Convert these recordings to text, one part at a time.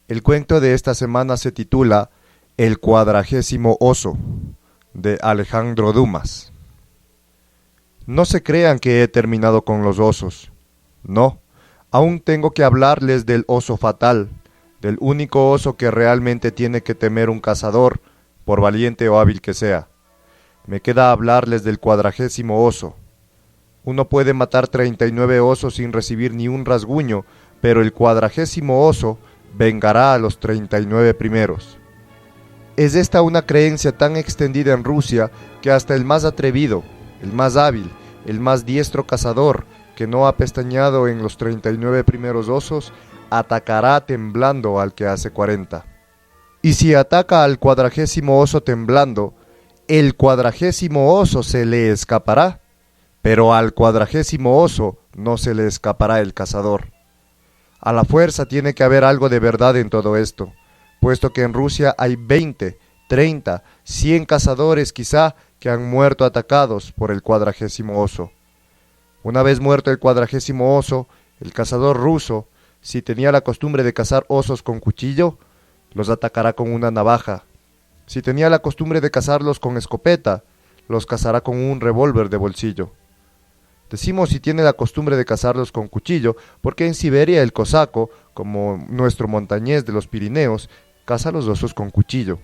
El cuento de esta semana se titula El 40º oso, de Alejandro Dumas. No se crean que he terminado con los osos. No, aún tengo que hablarles del oso fatal, del único oso que realmente tiene que temer un cazador, por valiente o hábil que sea. Me queda hablarles del 40º oso. Uno puede matar 39 osos sin recibir ni un rasguño, pero el 40º oso vengará a los 39 primeros. Es esta una creencia tan extendida en Rusia que hasta el más atrevido, el más hábil, el más diestro cazador que no ha pestañeado en los 39 primeros osos, atacará temblando al que hace 40. Y si ataca al 40º oso temblando, el 40º oso se le escapará, pero al 40º oso no se le escapará el cazador. A la fuerza tiene que haber algo de verdad en todo esto, puesto que en Rusia hay 20, 30, 100 cazadores quizá que han muerto atacados por el 40º oso. Una vez muerto el 40º oso, el cazador ruso, si tenía la costumbre de cazar osos con cuchillo, los atacará con una navaja. Si tenía la costumbre de cazarlos con escopeta, los cazará con un revólver de bolsillo. Decimos si tiene la costumbre de cazarlos con cuchillo, porque en Siberia el cosaco, como nuestro montañés de los Pirineos, caza los osos con cuchillo.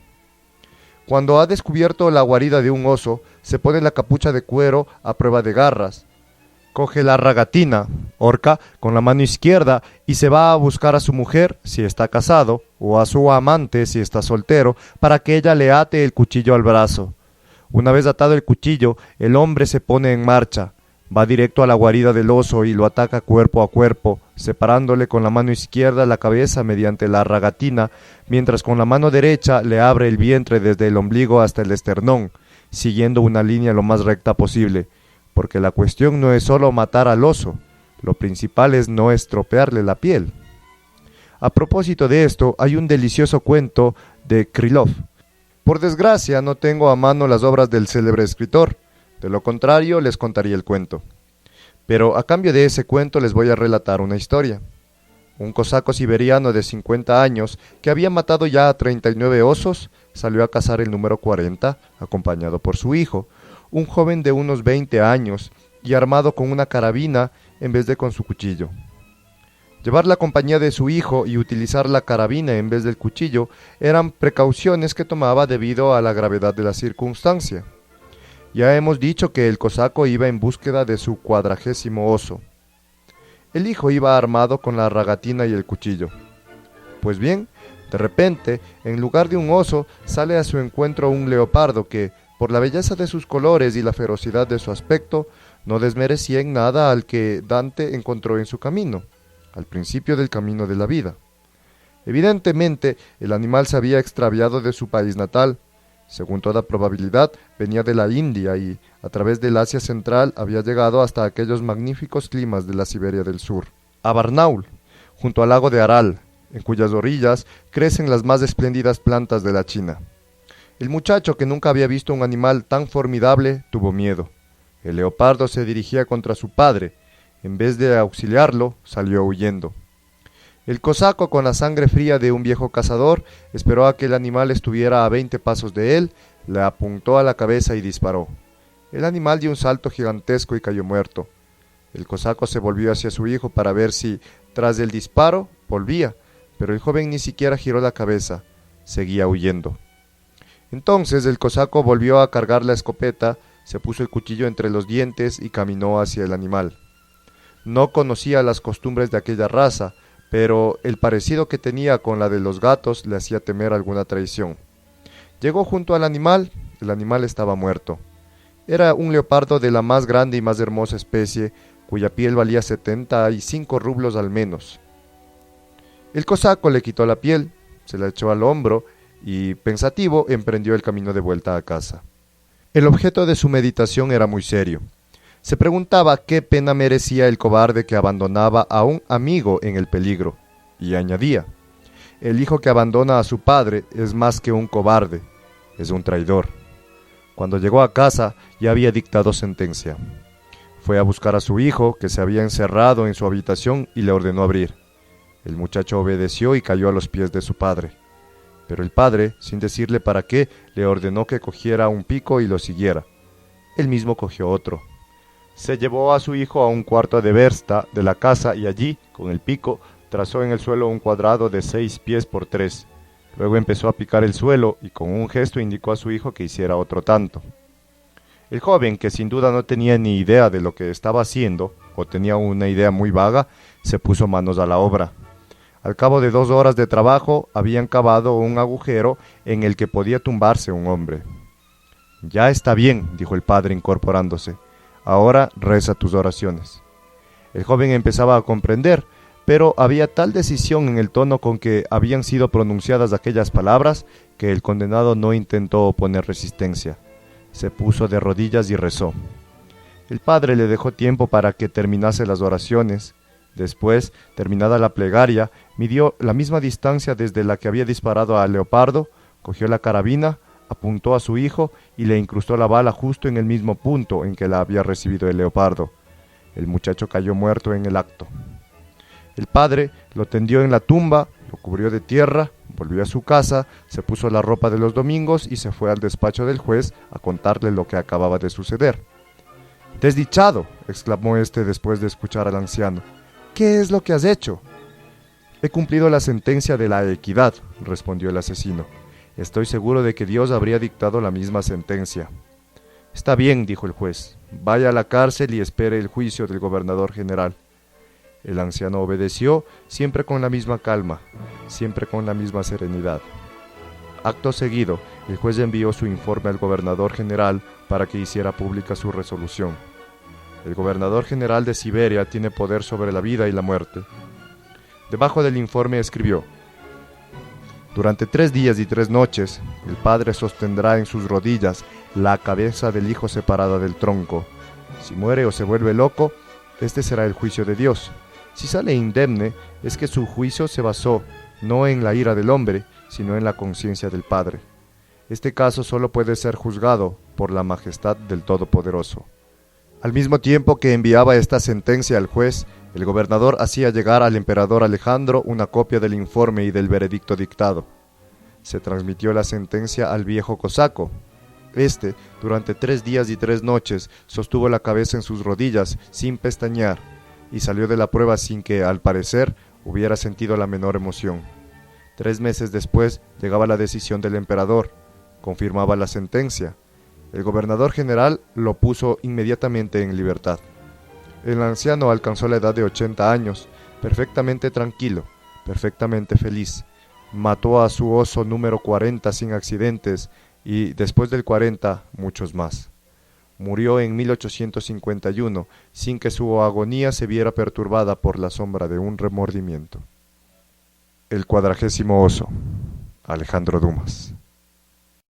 Cuando ha descubierto la guarida de un oso, se pone la capucha de cuero a prueba de garras. Coge la ragatina, horca, con la mano izquierda y se va a buscar a su mujer, si está casado, o a su amante, si está soltero, para que ella le ate el cuchillo al brazo. Una vez atado el cuchillo, el hombre se pone en marcha. Va directo a la guarida del oso y lo ataca cuerpo a cuerpo, separándole con la mano izquierda la cabeza mediante la ragatina, mientras con la mano derecha le abre el vientre desde el ombligo hasta el esternón, siguiendo una línea lo más recta posible, porque la cuestión no es solo matar al oso, lo principal es no estropearle la piel. A propósito de esto, hay un delicioso cuento de Krylov. Por desgracia, no tengo a mano las obras del célebre escritor. De lo contrario, les contaría el cuento. Pero a cambio de ese cuento les voy a relatar una historia. Un cosaco siberiano de 50 años, que había matado ya a 39 osos, salió a cazar el número 40, acompañado por su hijo, un joven de unos 20 años, y armado con una carabina en vez de con su cuchillo. Llevar la compañía de su hijo y utilizar la carabina en vez del cuchillo eran precauciones que tomaba debido a la gravedad de la circunstancia. Ya hemos dicho que el cosaco iba en búsqueda de su 40º oso. El hijo iba armado con la ragatina y el cuchillo. Pues bien, de repente, en lugar de un oso, sale a su encuentro un leopardo que, por la belleza de sus colores y la ferocidad de su aspecto, no desmerecía en nada al que Dante encontró en su camino, al principio del camino de la vida. Evidentemente, el animal se había extraviado de su país natal. Según toda probabilidad, venía de la India y, a través del Asia Central, había llegado hasta aquellos magníficos climas de la Siberia del Sur, a Barnaul, junto al lago de Aral, en cuyas orillas crecen las más espléndidas plantas de la China. El muchacho, que nunca había visto un animal tan formidable, tuvo miedo. El leopardo se dirigía contra su padre. En vez de auxiliarlo, salió huyendo. El cosaco, con la sangre fría de un viejo cazador, esperó a que el animal estuviera a 20 pasos de él, le apuntó a la cabeza y disparó. El animal dio un salto gigantesco y cayó muerto. El cosaco se volvió hacia su hijo para ver si, tras el disparo, volvía, pero el joven ni siquiera giró la cabeza, seguía huyendo. Entonces el cosaco volvió a cargar la escopeta, se puso el cuchillo entre los dientes y caminó hacia el animal. No conocía las costumbres de aquella raza, pero el parecido que tenía con la de los gatos le hacía temer alguna traición. Llegó junto al animal, el animal estaba muerto. Era un leopardo de la más grande y más hermosa especie, cuya piel valía 75 rublos al menos. El cosaco le quitó la piel, se la echó al hombro y, pensativo, emprendió el camino de vuelta a casa. El objeto de su meditación era muy serio. Se preguntaba qué pena merecía el cobarde que abandonaba a un amigo en el peligro, y añadía: el hijo que abandona a su padre es más que un cobarde, es un traidor. Cuando llegó a casa ya había dictado sentencia. Fue a buscar a su hijo, que se había encerrado en su habitación, y le ordenó abrir. El muchacho obedeció y cayó a los pies de su padre. Pero el padre, sin decirle para qué, le ordenó que cogiera un pico y lo siguiera. Él mismo cogió otro. Se llevó a su hijo a un cuarto de versta de la casa y allí, con el pico, trazó en el suelo un cuadrado de 6 pies por 3. Luego empezó a picar el suelo y con un gesto indicó a su hijo que hiciera otro tanto. El joven, que sin duda no tenía ni idea de lo que estaba haciendo, o tenía una idea muy vaga, se puso manos a la obra. Al cabo de 2 horas de trabajo, habían cavado un agujero en el que podía tumbarse un hombre. «Ya está bien», dijo el padre incorporándose. «Ahora reza tus oraciones». El joven empezaba a comprender, pero había tal decisión en el tono con que habían sido pronunciadas aquellas palabras que el condenado no intentó oponer resistencia. Se puso de rodillas y rezó. El padre le dejó tiempo para que terminase las oraciones. Después, terminada la plegaria, midió la misma distancia desde la que había disparado a Leopardo, cogió la carabina, apuntó a su hijo y le incrustó la bala justo en el mismo punto en que la había recibido el Leopardo. El muchacho cayó muerto en el acto. El padre lo tendió en la tumba, lo cubrió de tierra, volvió a su casa, se puso la ropa de los domingos y se fue al despacho del juez a contarle lo que acababa de suceder. «Desdichado», exclamó éste después de escuchar al anciano. «¿Qué es lo que has hecho?» «He cumplido la sentencia de la equidad», respondió el asesino. «Estoy seguro de que Dios habría dictado la misma sentencia». «Está bien», dijo el juez. «Vaya a la cárcel y espere el juicio del gobernador general». El anciano obedeció, siempre con la misma calma, siempre con la misma serenidad. Acto seguido, el juez envió su informe al gobernador general para que hiciera pública su resolución. El gobernador general de Siberia tiene poder sobre la vida y la muerte. Debajo del informe escribió: «Durante 3 días y 3 noches, el padre sostendrá en sus rodillas la cabeza del hijo separada del tronco. Si muere o se vuelve loco, este será el juicio de Dios. Si sale indemne, es que su juicio se basó no en la ira del hombre, sino en la conciencia del Padre. Este caso solo puede ser juzgado por la majestad del Todopoderoso». Al mismo tiempo que enviaba esta sentencia al juez, el gobernador hacía llegar al emperador Alejandro una copia del informe y del veredicto dictado. Se transmitió la sentencia al viejo cosaco. Este, durante 3 días y 3 noches, sostuvo la cabeza en sus rodillas sin pestañear, y salió de la prueba sin que, al parecer, hubiera sentido la menor emoción. 3 meses después llegaba la decisión del emperador, confirmaba la sentencia. El gobernador general lo puso inmediatamente en libertad. El anciano alcanzó la edad de 80 años, perfectamente tranquilo, perfectamente feliz. Mató a su oso número 40 sin accidentes y, después del 40, muchos más. Murió en 1851, sin que su agonía se viera perturbada por la sombra de un remordimiento. El 40º oso, Alejandro Dumas.